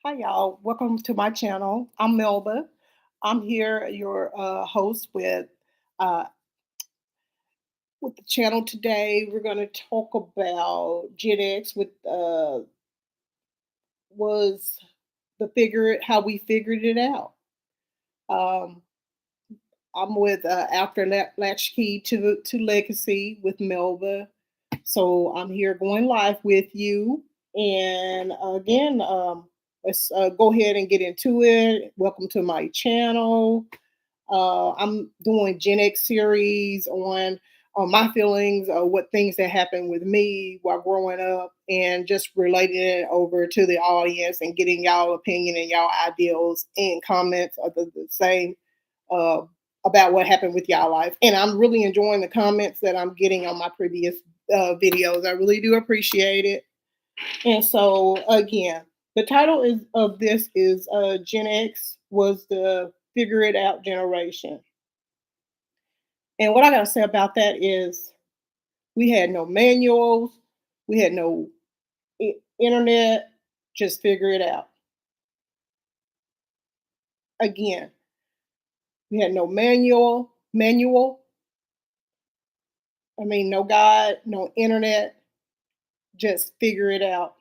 Hi, y'all. Welcome to my channel. I'm Melba. I'm here, your host uh, with the channel today. We're going to talk about Gen X with was the figure how we figured it out. Um, I'm with after Latchkey to Legacy with Melba. So I'm here going live with you. And again, let's go ahead and get into it. Welcome to my channel. I'm doing Gen X series on my feelings, what things that happened with me while growing up, and just relating it over to the audience and getting y'all opinion and y'all ideals and comments of the same uh, about what happened with y'all life. And I'm really enjoying the comments that I'm getting on my previous videos. I really do appreciate it. And so again, the title is of this is Gen X was the figure it out generation. And what I gotta say about that is we had no manuals, we had no internet, just figure it out. Again, we had no manual. I mean, no guide, no internet, just figure it out.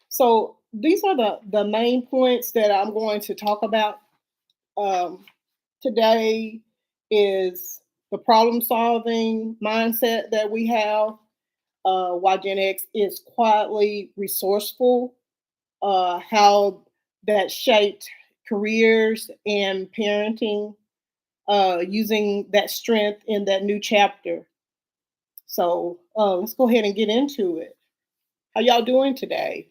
So these are the main points that I'm going to talk about um, today is the problem solving mindset that we have, why Gen X is quietly resourceful, how that shaped careers and parenting, using that strength in that new chapter. So let's go ahead and get into it. How y'all doing today?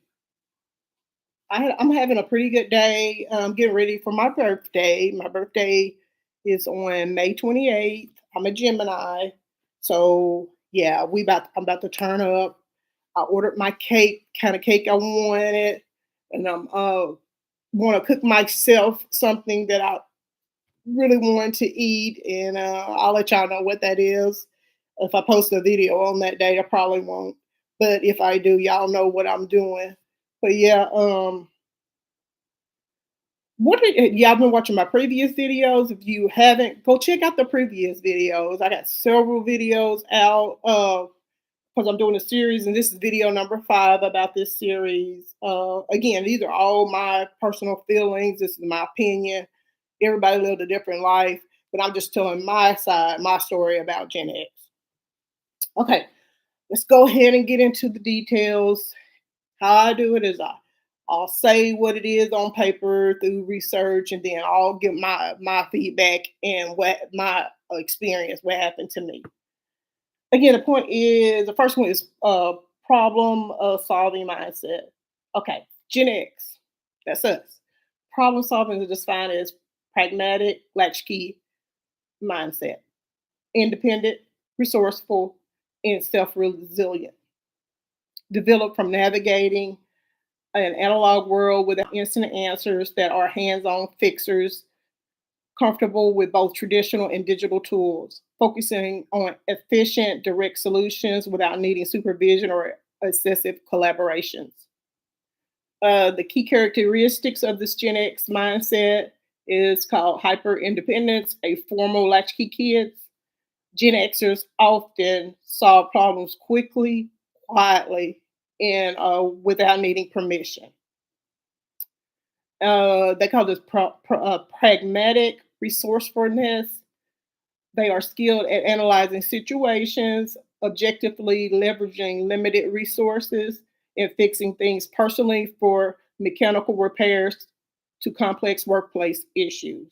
I'm having a pretty good day. I'm getting ready for my birthday. My birthday is on May 28th. I'm a Gemini. So yeah, I'm about to turn up. I ordered my cake, kind of cake I wanted, and I'm want to cook myself something that I really want to eat, and I'll let y'all know what that is. If I post a video on that day, I probably won't. But if I do, y'all know what I'm doing. But yeah, y'all been watching my previous videos? If you haven't, go check out the previous videos. I got several videos out because I'm doing a series, and this is video number 5 about this series. Again, these are all my personal feelings. This is my opinion. Everybody lived a different life, but I'm just telling my side, my story about Gen X. Okay, let's go ahead and get into the details. How I do it is I'll say what it is on paper through research, and then I'll give my feedback and what my experience, what happened to me. Again, the first one is problem solving mindset. Okay, Gen X, that's us. Problem solving is defined as pragmatic, latchkey mindset, independent, resourceful, and self resilient. Developed from navigating an analog world with instant answers that are hands on fixers, comfortable with both traditional and digital tools, focusing on efficient, direct solutions without needing supervision or excessive collaborations. The key characteristics of this Gen X mindset is called hyper independence, a formal latchkey kids. Gen Xers often solve problems quickly, quietly, and without needing permission. They call this pragmatic resourcefulness. They are skilled at analyzing situations, objectively leveraging limited resources, and fixing things personally for mechanical repairs to complex workplace issues.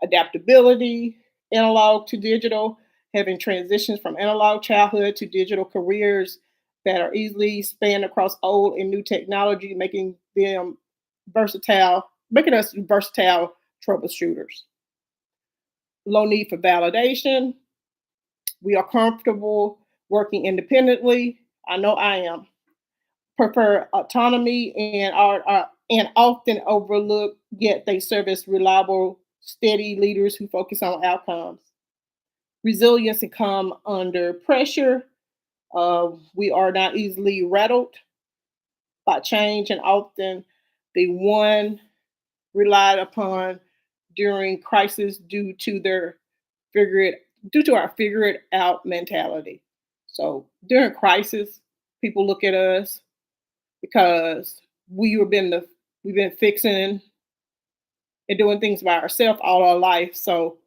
Adaptability, analog to digital, having transitions from analog childhood to digital careers that are easily spanned across old and new technology, making us versatile troubleshooters. Low need for validation. We are comfortable working independently. I know I am. Prefer autonomy and often overlook, yet they serve as reliable, steady leaders who focus on outcomes. Resilience and come under pressure. We are not easily rattled by change and often The one relied upon during crisis figure it due to our figure it out mentality. So during crisis, people look at us because we've been fixing and doing things by ourselves all our life. So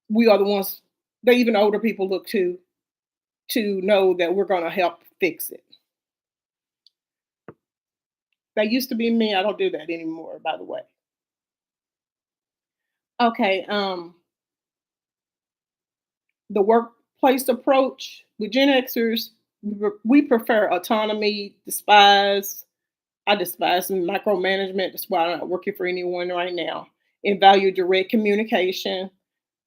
we are the ones that even older people look to know that we're gonna help fix it. That used to be me. I don't do that anymore, by the way. Okay, the workplace approach with Gen Xers, we prefer autonomy, I despise micromanagement. That's why I'm not working for anyone right now. And value direct communication.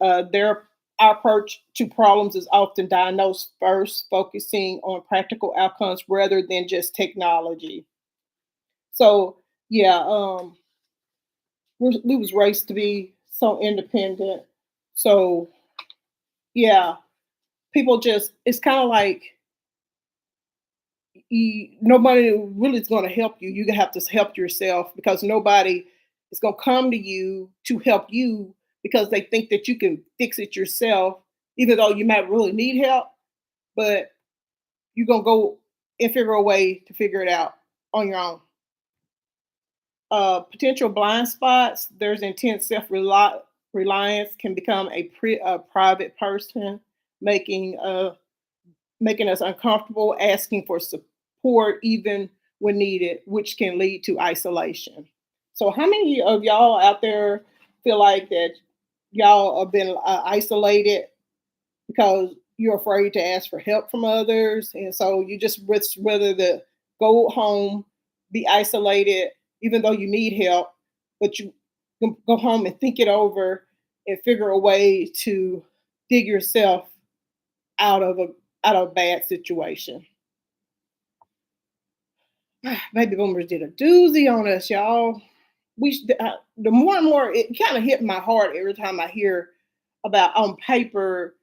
Their Our approach to problems is often diagnosed first, focusing on practical outcomes rather than just technology. So yeah, we was raised to be so independent. So yeah, people just it's kind of like nobody really is going to help you. You have to help yourself because nobody is going to come to you to help you because they think that you can fix it yourself, even though you might really need help. But you're going to go and figure a way to figure it out on your own. Potential blind spots, there's intense reliance can become a private person, making making us uncomfortable, asking for support even when needed, which can lead to isolation. So, how many of y'all out there feel like that y'all have been isolated because you're afraid to ask for help from others, and so you just rather to go home, be isolated, even though you need help, but you go home and think it over and figure a way to dig yourself out of a bad situation. Baby boomers did a doozy on us, y'all. The more and more it kind of hit my heart every time I hear about on paper,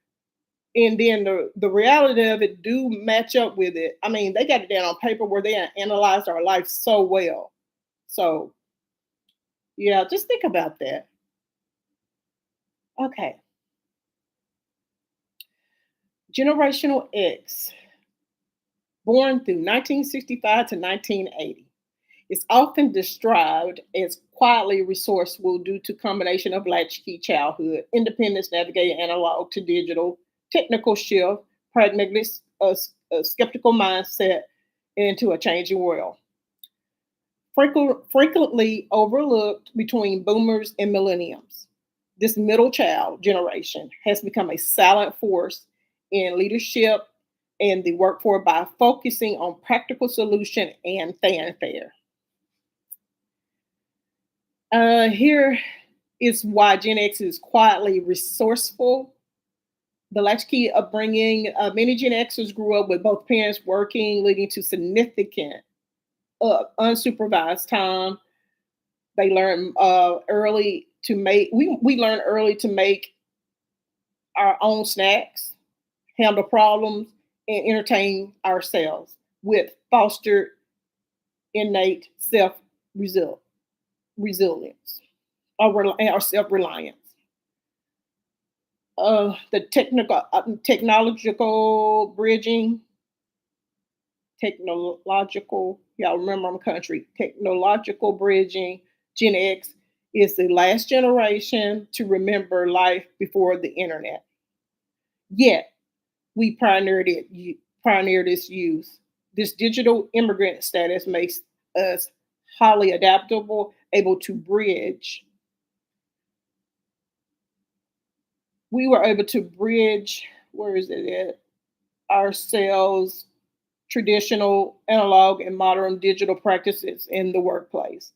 and then the reality of it do match up with it. I mean, they got it down on paper where they analyzed our life so well. So yeah, just think about that. Okay, generational X, born through 1965 to 1980. Is often described as quietly resourceful due to combination of latchkey childhood, independence navigating analog to digital, technical shift, pragmatic, skeptical mindset into a changing world. Frequently overlooked between boomers and millenniums, this middle child generation has become a silent force in leadership and the workforce by focusing on practical solution and fanfare. Here is why Gen X is quietly resourceful. The latchkey upbringing, many Gen Xers grew up with both parents working, leading to significant unsupervised time. They learn early to make. We learn early to make our own snacks, handle problems, and entertain ourselves with fostered innate self resilience or self reliance. The technological bridging, y'all remember I'm country, technological bridging, Gen X is the last generation to remember life before the internet. Yet we pioneered its use. This digital immigrant status makes us highly adaptable, able to bridge. We were able to bridge, where is it at? Ourselves, traditional, analog, and modern digital practices in the workplace.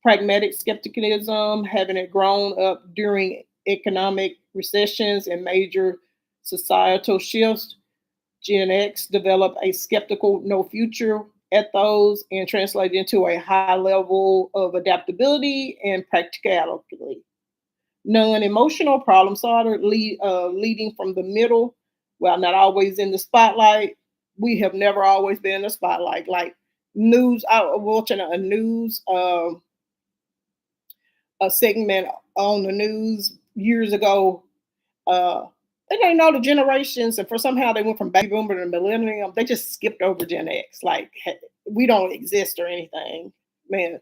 Pragmatic skepticism, having it grown up during economic recessions and major societal shifts, Gen X developed a skeptical no future ethos and translated into a high level of adaptability and practicality. Non-emotional problem solver leading from the middle, while not always in the spotlight. We have never always been in the spotlight. Like news. I was watching a news a segment on the news years ago. Uh, they didn't know the generations, and for somehow they went from baby boomer to millennium. They just skipped over Gen X. Like we don't exist or anything, man.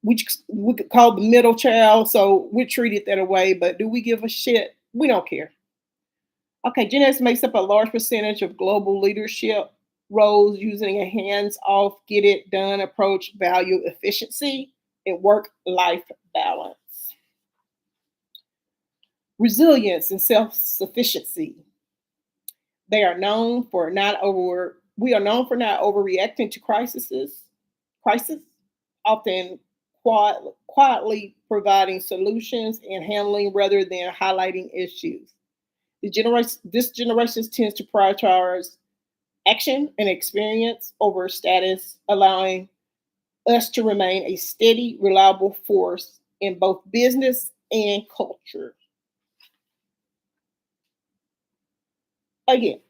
We could call the middle child, so we treated that away. But do we give a shit? We don't care. Okay, Gen X makes up a large percentage of global leadership roles using a hands-off, get it done approach, value efficiency, and work-life balance. Resilience and self-sufficiency. They are known for not over. We are known for not overreacting to crisis, often quietly providing solutions and handling rather than highlighting issues. This generation tends to prioritize action and experience over status, allowing us to remain a steady, reliable force in both business and culture. Again,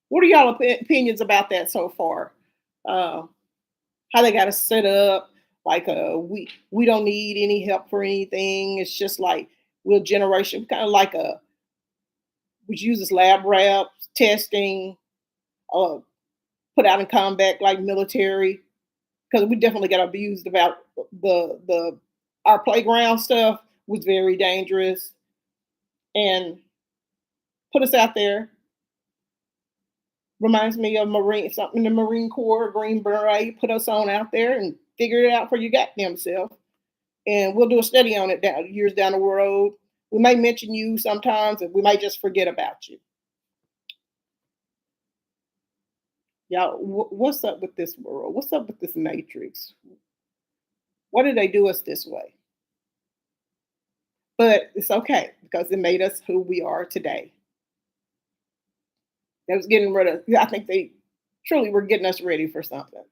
what are y'all opinions about that so far? Uh, how they got us set up? Like we don't need any help for anything. It's just like we'll generation kind of like a which uses lab wraps, testing, uh, put out in combat like military. Because we definitely got abused about the our playground stuff was very dangerous and put us out there. Reminds me of Marine something in the Marine Corps, Green Beret, put us on out there and figure it out for your goddamn self. And we'll do a study on it years down the road. We might mention you sometimes, and we might just forget about you. Y'all, what's up with this world? What's up with this matrix? Why did they do us this way? But it's okay because it made us who we are today. They was getting rid of. I think they truly were getting us ready for something.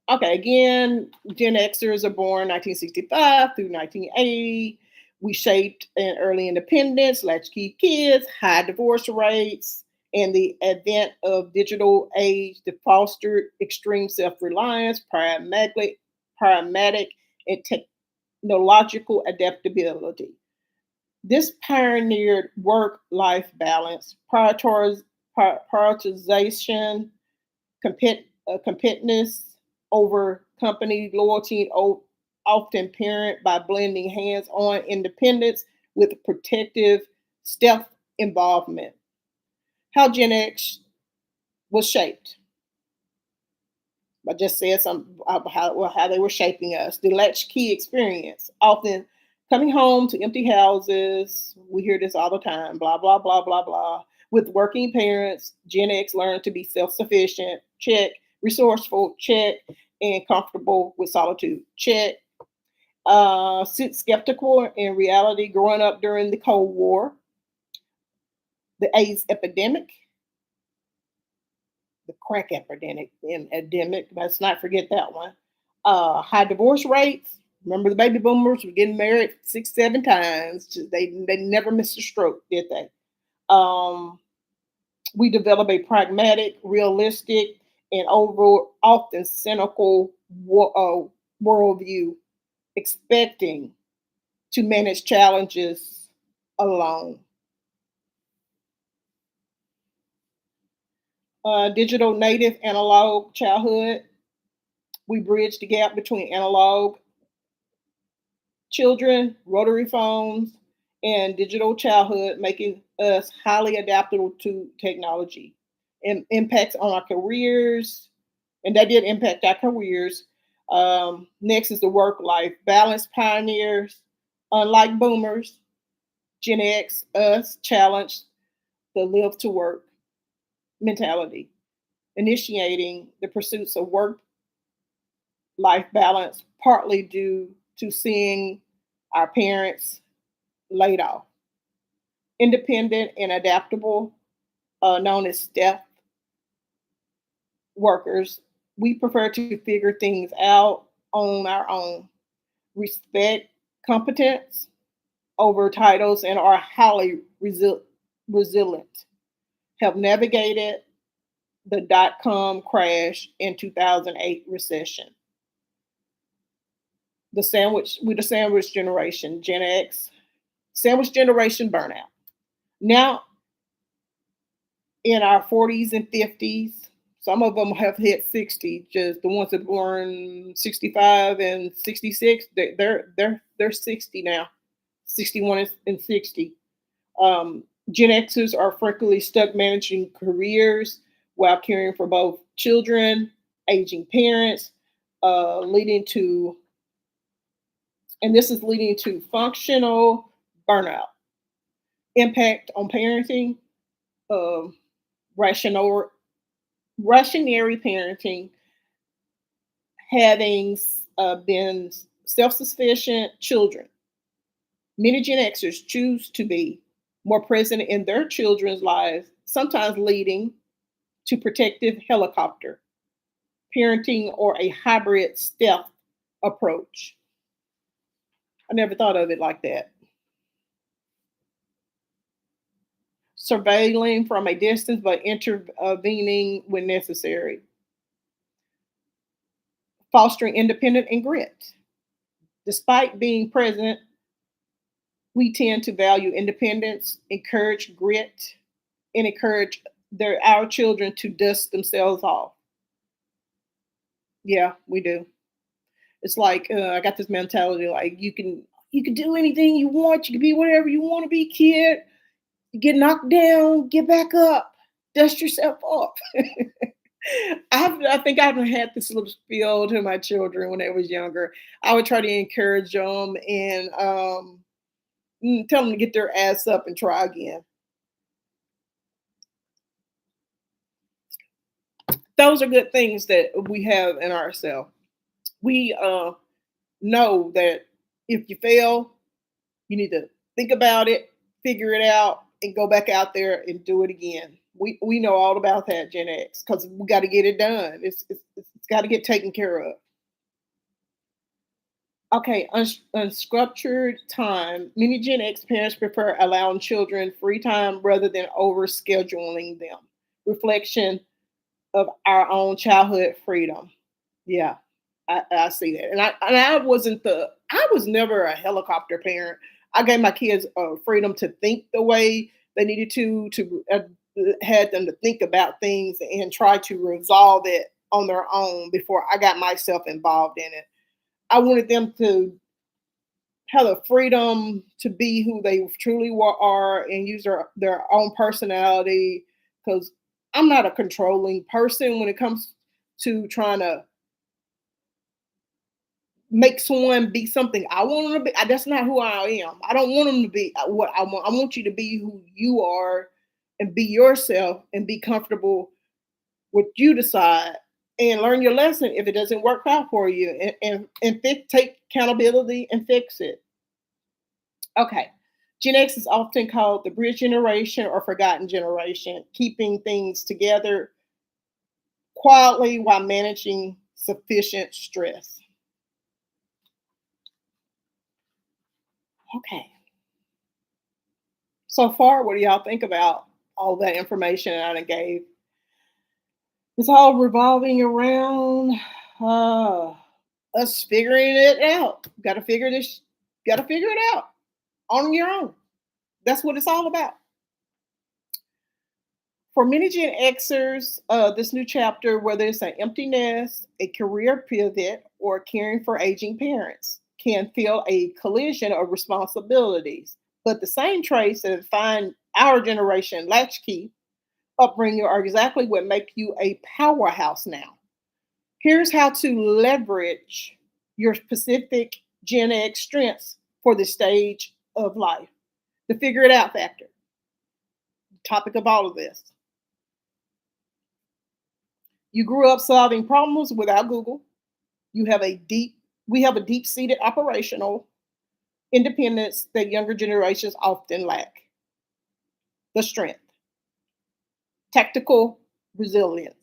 Okay, again, Gen Xers are born 1965 through 1980. We shaped an early independence, latchkey kids, high divorce rates, and the advent of digital age that fostered extreme self-reliance, pragmatic and technological adaptability. This pioneered work-life balance, prioritization, competitiveness over company loyalty, often paired by blending hands-on independence with protective stealth involvement. How Gen X was shaped. I just said some about how they were shaping us. The latchkey experience, often coming home to empty houses. We hear this all the time. Blah blah blah blah blah. With working parents, Gen X learned to be self-sufficient. Check. Resourceful. Check. And comfortable with solitude. Check. Skeptical in reality. Growing up during the Cold War, the AIDS epidemic, the crack epidemic. Let's not forget that one. High divorce rates. Remember the baby boomers were getting married 6, 7 times. They never missed a stroke, did they? Um, we develop a pragmatic, realistic, and overall often cynical worldview, expecting to manage challenges alone. Digital native analog childhood. We bridge the gap between analog children, rotary phones, and digital childhood, making us highly adaptable to technology. And impacts on our careers, and that did impact our careers. Next is the work life balance pioneers. Unlike boomers, Gen X, us challenged the live to work mentality, initiating the pursuits of work life balance, partly due to seeing our parents laid off. Independent and adaptable, known as STEP workers, we prefer to figure things out on our own, respect competence over titles, and are highly resilient. Have navigated the dot-com crash and 2008 recession. The sandwich generation, Gen X, sandwich generation burnout. Now in our 40s and 50s, some of them have hit 60. Just the ones that were born 65 and 66, they're 60 now, 61 and 60. Gen Xers are frequently stuck managing careers while caring for both children, aging parents, leading to, and this is leading to functional burnout, impact on parenting, um, rational, rationary parenting, having been self sufficient children. Many Gen Xers choose to be more present in their children's lives, sometimes leading to protective helicopter parenting or a hybrid stealth approach. I never thought of it like that. Surveilling from a distance but intervening when necessary. Fostering independence and grit. Despite being present, we tend to value independence, encourage grit, and encourage our children to dust themselves off. Yeah, we do. It's like I got this mentality like you can do anything you want. You can be whatever you want to be, kid. You get knocked down, get back up, dust yourself off. I think I've had this little spiel to my children when they was younger. I would try to encourage them and tell them to get their ass up and try again. Those are good things that we have in ourselves. We know that if you fail, you need to think about it, figure it out, and go back out there and do it again. We know all about that, Gen X, because we got to get it done. It's got to get taken care of. Okay, unstructured time. Many Gen X parents prefer allowing children free time rather than over scheduling them. Reflection of our own childhood freedom. Yeah, I see that. And I wasn't I was never a helicopter parent. I gave my kids freedom to think the way they needed to had them to think about things and try to resolve it on their own before I got myself involved in it. I wanted them to have the freedom to be who they truly are and use their own personality because I'm not a controlling person when it comes to trying to make someone be something I want them to be. That's not who I am. I don't want them to be what I want. I want you to be who you are and be yourself and be comfortable with you decide and learn your lesson if it doesn't work out for you and take accountability and fix it. Okay. Gen X is often called the bridge generation or forgotten generation, keeping things together quietly while managing sufficient stress. Okay. So far, what do y'all think about all that information that I done gave? It's all revolving around uh, us figuring it out. Got to figure it out on your own. That's what it's all about. For many Gen Xers, this new chapter, whether it's an empty nest, a career pivot, or caring for aging parents, can feel a collision of responsibilities. But the same traits that define our generation latchkey upbringing are exactly what make you a powerhouse now. Here's how to leverage your specific Gen X strengths for this stage of life. The figure it out factor, topic of all of this. You grew up solving problems without Google. You have a deep, we have a deep-seated operational independence that younger generations often lack. The strength, tactical resilience,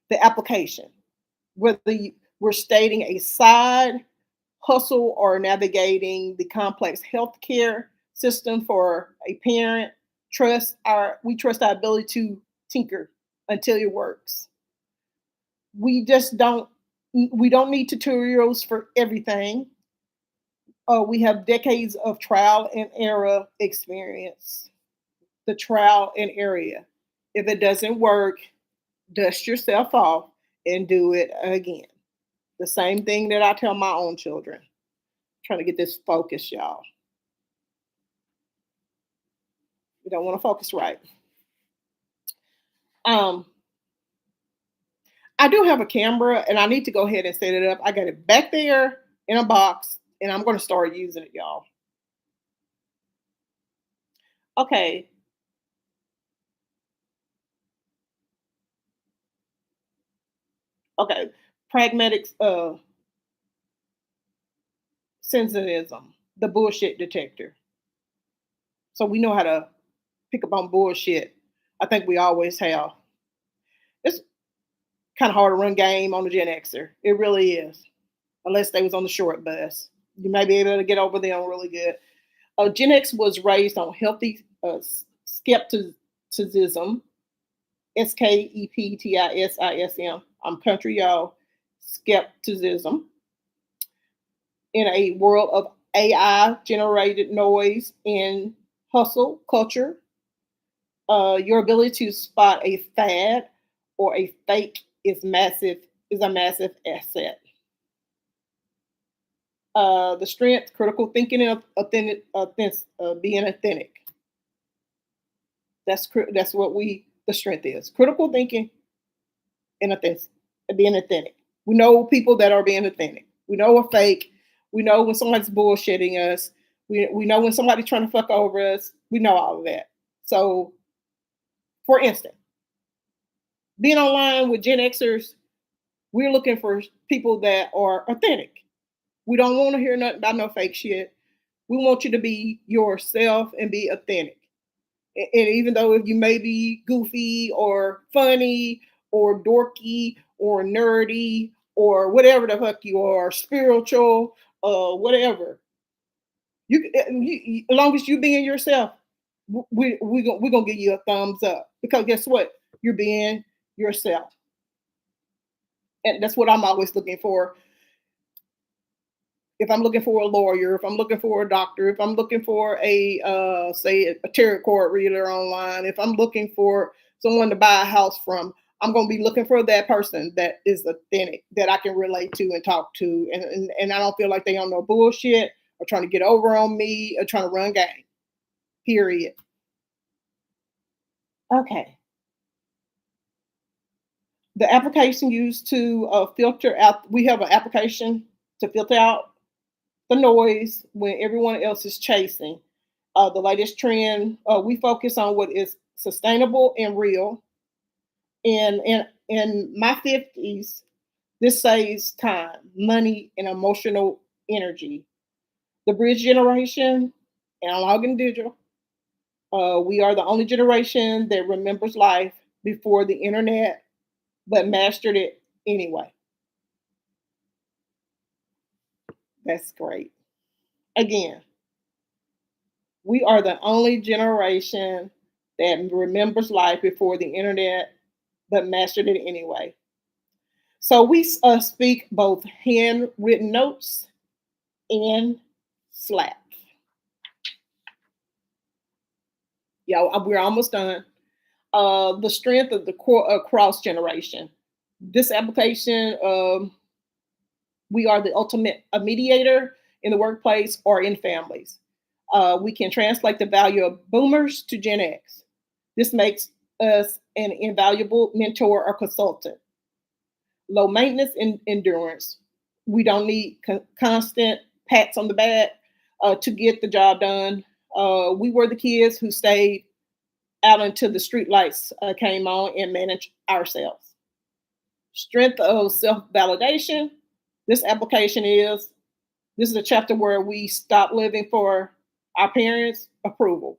the application. We're stating a side hustle or navigating the complex healthcare system for a parent, we trust our ability to tinker. until it works. We just don't we don't need tutorials for everything. We have decades of trial and error experience. The trial and error. If it doesn't work, dust yourself off and do it again. The same thing that I tell my own children. Trying to get this focus, y'all. You don't want to focus right. Um, I do have a camera and I need to go ahead and set it up. I got it back there in a box and I'm going to start using it, y'all. Okay. Okay. Pragmatics sensitism, the bullshit detector. So we know how to pick up on bullshit. I think we always have. It's kind of hard to run game on the Gen Xer. It really is. Unless they was on the short bus. You may be able to get over them really good. Gen X was raised on healthy skepticism, skepticism. I'm country, y'all. Skepticism in a world of AI generated noise and hustle culture. Your ability to spot a fad or a fake is a massive asset. The strength, critical thinking, and being authentic. That's what the strength is. Critical thinking and being authentic. We know people that are being authentic. We know a fake. We know when somebody's bullshitting us. We know when somebody's trying to fuck over us. We know all of that. So, for instance, being online with Gen Xers, we're looking for people that are authentic. We don't want to hear nothing about no fake shit. We want you to be yourself and be authentic. And even though if you may be goofy or funny or dorky or nerdy or whatever the fuck you are, spiritual, whatever, as long as you being yourself, we're gonna give you a thumbs up because guess what? You're being yourself, and that's what I'm always looking for. If I'm looking for a lawyer, if I'm looking for a doctor, if I'm looking for a say a tarot card reader online, if I'm looking for someone to buy a house from, I'm going to be looking for that person that is authentic, that I can relate to and talk to, and I don't feel like they on no bullshit or trying to get over on me or trying to run game. Period. Okay. The application used to filter out. We have an application to filter out the noise when everyone else is chasing. The latest trend, we focus on what is sustainable and real. And in my 50s, this saves time, money, and emotional energy. The bridge generation, analog and digital, we are the only generation that remembers life before the internet, but mastered it anyway. That's great. Again, we are the only generation that remembers life before the internet, but mastered it anyway. So we speak both handwritten notes and Slack. Yeah, we're almost done. The strength of the cross generation. This application, we are the ultimate mediator in the workplace or in families. We can translate the value of boomers to Gen X. This makes us an invaluable mentor or consultant. Low maintenance and endurance. We don't need constant pats on the back to get the job done. We were the kids who stayed out until the street lights came on and managed ourselves. Strength of self validation. This is a chapter where we stop living for our parents' approval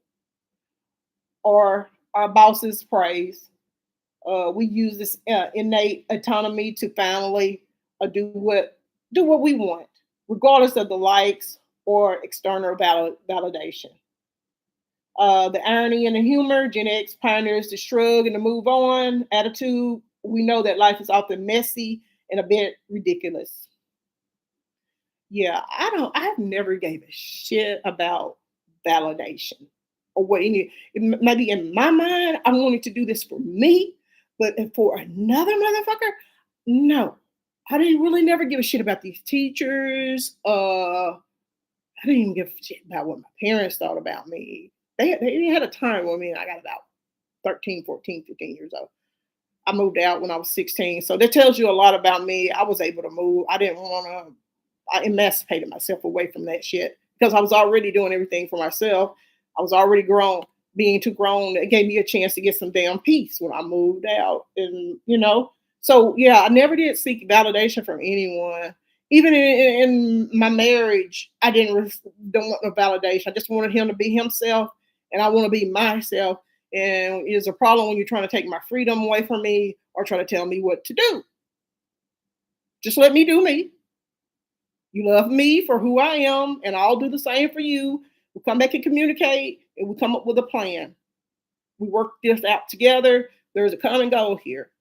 or our boss's praise. We use this innate autonomy to finally do what we want, regardless of the likes or external validation. The irony and the humor, Gen X pioneers the shrug and the move on attitude. We know that life is often messy and a bit ridiculous. Yeah, I've never gave a shit about validation or what any. Maybe in my mind, I wanted to do this for me, but for another motherfucker, no. I didn't really never give a shit about these teachers. I didn't even give a shit about what my parents thought about me. They had a time with me, and I got about 13, 14, 15 years old. I moved out when I was 16. So that tells you a lot about me. I was able to move. I didn't want to, I emancipated myself away from that shit because I was already doing everything for myself. I was already grown. Being too grown, it gave me a chance to get some damn peace when I moved out. And, so yeah, I never did seek validation from anyone. Even in my marriage, I don't want no validation. I just wanted him to be himself, and I want to be myself. And it's a problem when you're trying to take my freedom away from me or try to tell me what to do. Just let me do me. You love me for who I am, and I'll do the same for you. We come back and communicate, and we come up with a plan. We work this out together. There's a common goal here.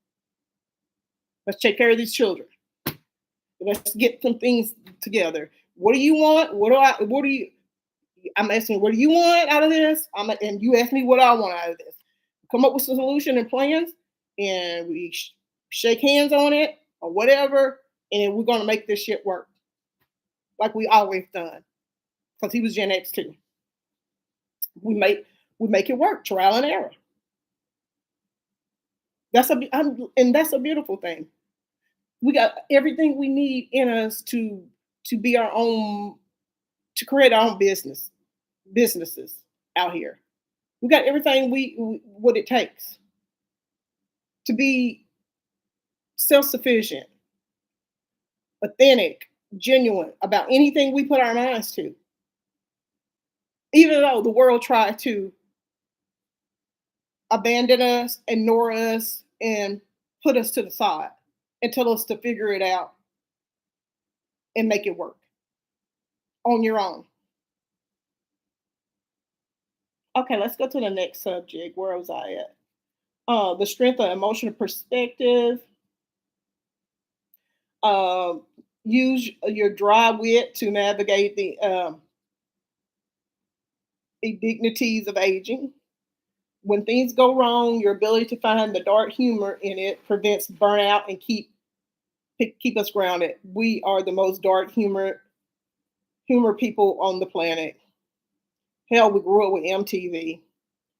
Let's take care of these children. Let's get some things together. What do you want? What do you, I'm asking, what do you want out of this? And you ask me what I want out of this. Come up with some solution and plans, and we shake hands on it or whatever, and we're going to make this shit work like we always done. Because he was Gen X too. We make it work, trial and error. That's a beautiful thing. We got everything we need in us to be our own, to create our own businesses out here. We got everything what it takes to be self-sufficient, authentic, genuine about anything we put our minds to. Even though the world tried to abandon us, ignore us, and put us to the side and tell us to figure it out and make it work on your own. Okay, let's go to the next subject. Where was I at? The strength of emotional perspective. Uh, Use your dry wit to navigate the indignities of aging. When things go wrong, your ability to find the dark humor in it prevents burnout and keep us grounded. We are the most dark humor people on the planet. Hell, we grew up with MTV.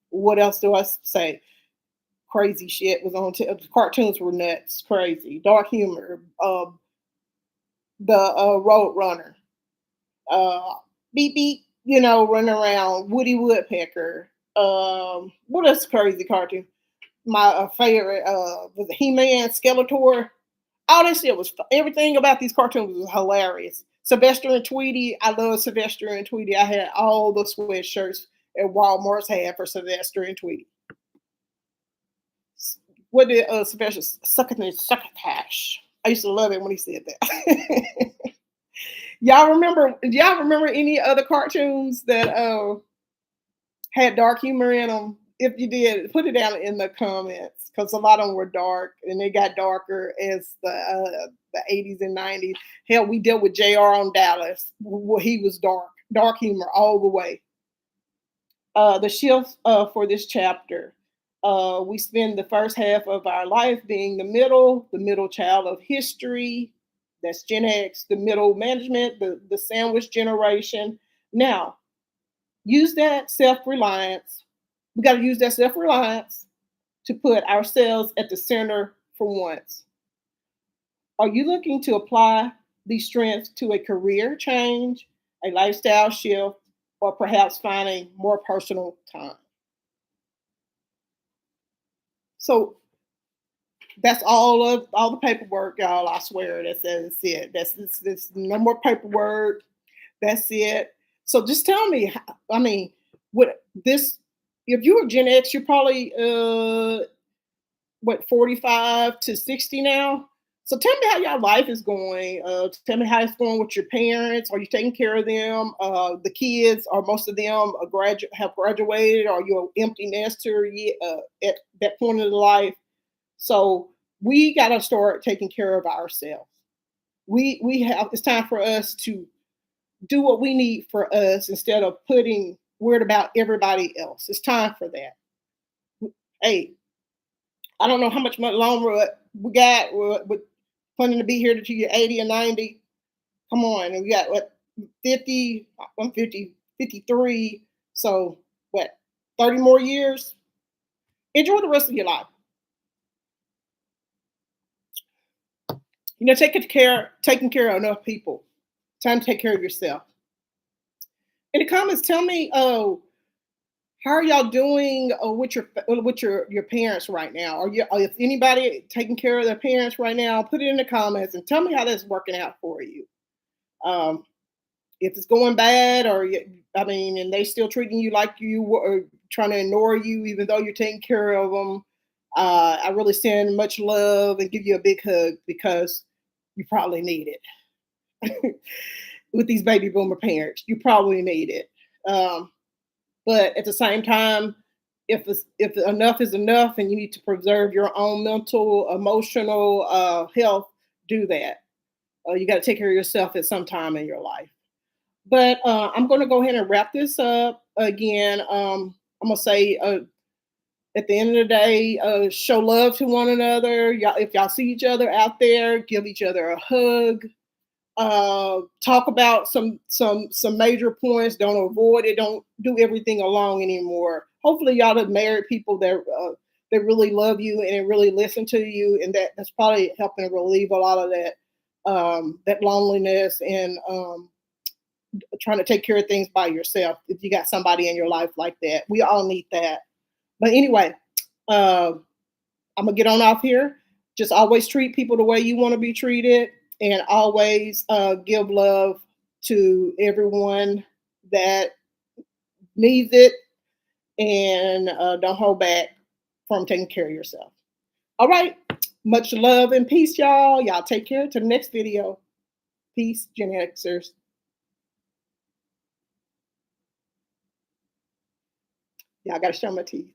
What else do I say? Crazy shit was on. Cartoons were nuts, crazy, dark humor. The Road Runner, beep beep, running around. Woody Woodpecker. What else crazy cartoon? My favorite was the He-Man, Skeletor. All this shit was everything about these cartoons was hilarious. Sylvester and Tweety, I love Sylvester and Tweety. I had all the sweatshirts at Walmart's had for Sylvester and Tweety. What did Sylvester succotash? I used to love it when he said that. Y'all remember? Do y'all remember any other cartoons that had dark humor in them? If you did, put it down in the comments because a lot of them were dark and they got darker as the 80s and 90s. Hell, we dealt with JR on Dallas. Well, he was dark humor all the way. The shift for this chapter. We spend the first half of our life being the middle child of history. That's Gen X, the middle management, the sandwich generation. Now, use that self-reliance. We got to use that self-reliance to put ourselves at the center for once. Are you looking to apply these strengths to a career change, a lifestyle shift, or perhaps finding more personal time? So that's all the paperwork, y'all. I swear that's it. That's no more paperwork. That's it. So just tell me. I mean, what this? If you were Gen X, you're probably 45 to 60 now. So tell me how your life is going. Tell me how it's going with your parents. Are you taking care of them? The kids, are most of them have graduated? Are you an empty nester yet, at that point of the life? So we got to start taking care of ourselves. We have, it's time for us to do what we need for us instead of putting worried about everybody else. It's time for that. Hey, I don't know how much longer we got. We're planning to be here to you're 80 or 90. Come on, and we got what, 50? I'm 50, 53. So what, 30 more years? Enjoy the rest of your life. Taking care of enough people. Time to take care of yourself. In the comments, tell me, how are y'all doing with your parents right now? If anybody taking care of their parents right now, put it in the comments and tell me how that's working out for you. Um, if it's going bad, I mean, and they still treating you like you were trying to ignore you, even though you're taking care of them. I really send much love and give you a big hug because you probably need it. With these baby boomer parents, you probably need it. But at the same time, if enough is enough and you need to preserve your own mental, emotional health, do that. You got to take care of yourself at some time in your life. But I'm going to go ahead and wrap this up again. I'm going to say, at the end of the day, show love to one another. Y'all, if y'all see each other out there, give each other a hug. Talk about some major points. Don't avoid it. Don't do everything alone anymore. Hopefully, y'all have married people that really love you and really listen to you, and that's probably helping relieve a lot of that loneliness and trying to take care of things by yourself. If you got somebody in your life like that, we all need that. But anyway, uh, I'm gonna get on off here. Just always treat people the way you want to be treated, and always give love to everyone that needs it, and don't hold back from taking care of yourself. All right, much love and peace, y'all. Y'all take care. To the next video. Peace, Gen Xers. Y'all gotta show my teeth.